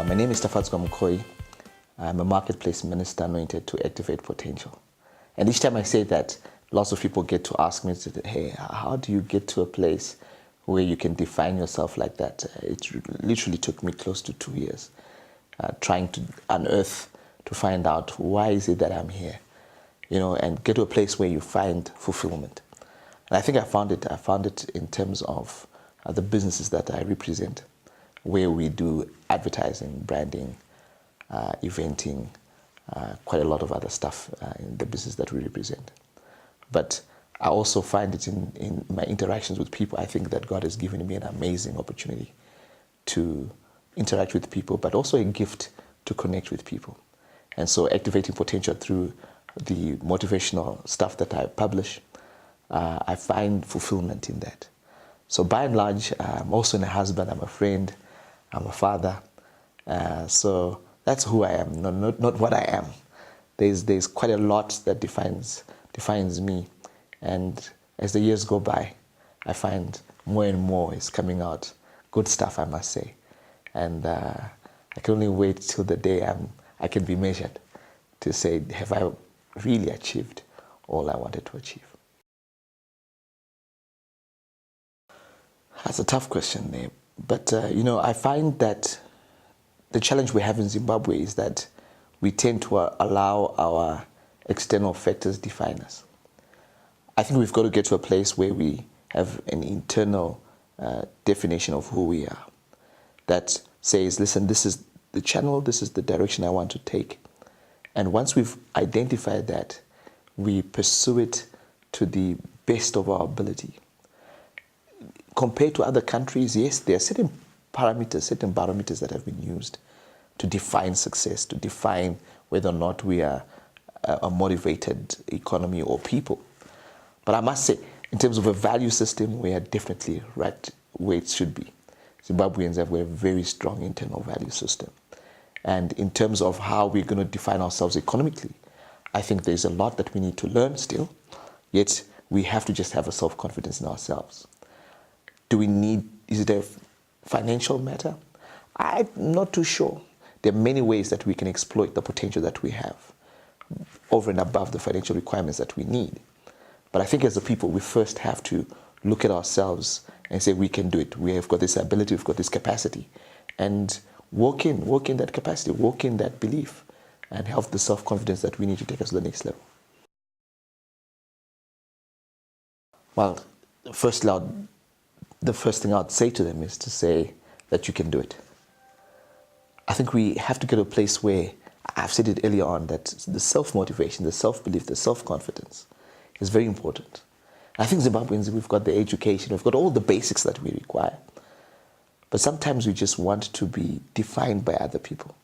My name is Tafadzwa Mukoyi. I'm a marketplace minister anointed to activate potential. And each time I say that, lots of people get to ask me, hey, how do you get to a place where you can define yourself like that? It literally took me close to 2 years trying to unearth, to find out why is it that I'm here, and get to a place where you find fulfillment. And I think I found it in terms of the businesses that I represent, where we do advertising, branding, eventing, quite a lot of other stuff in the business that we represent. But I also find it in my interactions with people. I think that God has given me an amazing opportunity to interact with people, but also a gift to connect with people. And so activating potential through the motivational stuff that I publish, I find fulfillment in that. So by and large, I'm also a husband, I'm a friend, I'm a father. So that's who I am, not what I am. There's quite a lot that defines me. And as the years go by, I find more and more is coming out. Good stuff, I must say. And I can only wait till the day I can be measured to say, have I really achieved all I wanted to achieve? That's a tough question there. But, I find that the challenge we have in Zimbabwe is that we tend to allow our external factors define us. I think we've got to get to a place where we have an internal definition of who we are that says, listen, this is the channel, this is the direction I want to take. And once we've identified that, we pursue it to the best of our ability. Compared to other countries, yes, there are certain parameters, certain barometers that have been used to define success, to define whether or not we are a motivated economy or people. But I must say, in terms of a value system, we are definitely right where it should be. Zimbabweans have a very strong internal value system. And in terms of how we're going to define ourselves economically, I think there's a lot that we need to learn still, yet we have to just have a self-confidence in ourselves. Is it a financial matter? I'm not too sure. There are many ways that we can exploit the potential that we have over and above the financial requirements that we need. But I think as a people, we first have to look at ourselves and say, we can do it. We have got this ability, we've got this capacity. And walk in that capacity, walk in that belief, and have the self-confidence that we need to take us to the next level. Well, the first thing I'd say to them is to say that you can do it. I think we have to get to a place where, I've said it earlier on, that the self-motivation, the self-belief, the self-confidence is very important. I think Zimbabweans, we've got the education, we've got all the basics that we require. But sometimes we just want to be defined by other people.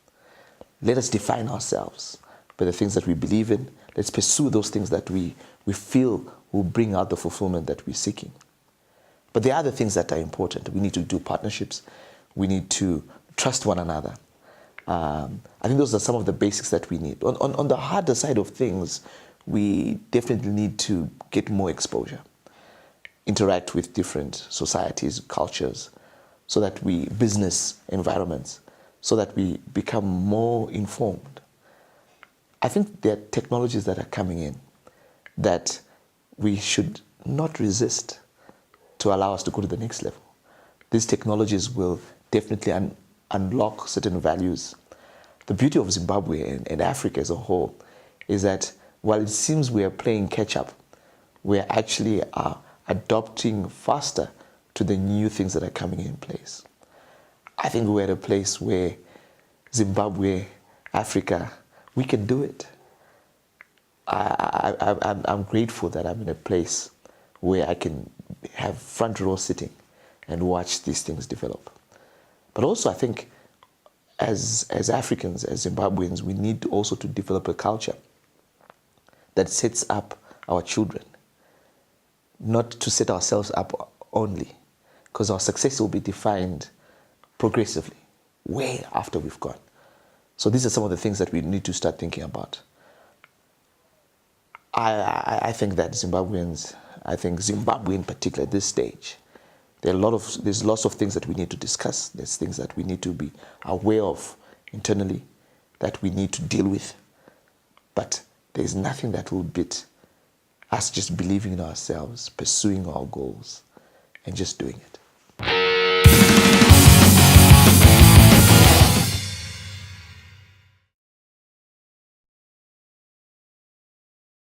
Let us define ourselves by the things that we believe in. Let's pursue those things that we feel will bring out the fulfillment that we're seeking. But there are other things that are important. We need to do partnerships. We need to trust one another. I think those are some of the basics that we need. On the harder side of things, we definitely need to get more exposure, interact with different societies, cultures, business environments, so that we become more informed. I think there are technologies that are coming in that we should not resist to allow us to go to the next level. These technologies will definitely unlock certain values. The beauty of Zimbabwe and Africa as a whole is that while it seems we are playing catch up, we actually are adopting faster to the new things that are coming in place. I think we're at a place where Zimbabwe, Africa, we can do it. I'm grateful that I'm in a place where I can have front row sitting and watch these things develop. But also I think as Africans, as Zimbabweans, we need also to develop a culture that sets up our children, not to set ourselves up only, because our success will be defined progressively, way after we've gone. So these are some of the things that we need to start thinking about. I think that Zimbabweans, I think Zimbabwe in particular at this stage, there's lots of things that we need to discuss. There's things that we need to be aware of internally that we need to deal with. But there's nothing that will beat us just believing in ourselves, pursuing our goals, and just doing it.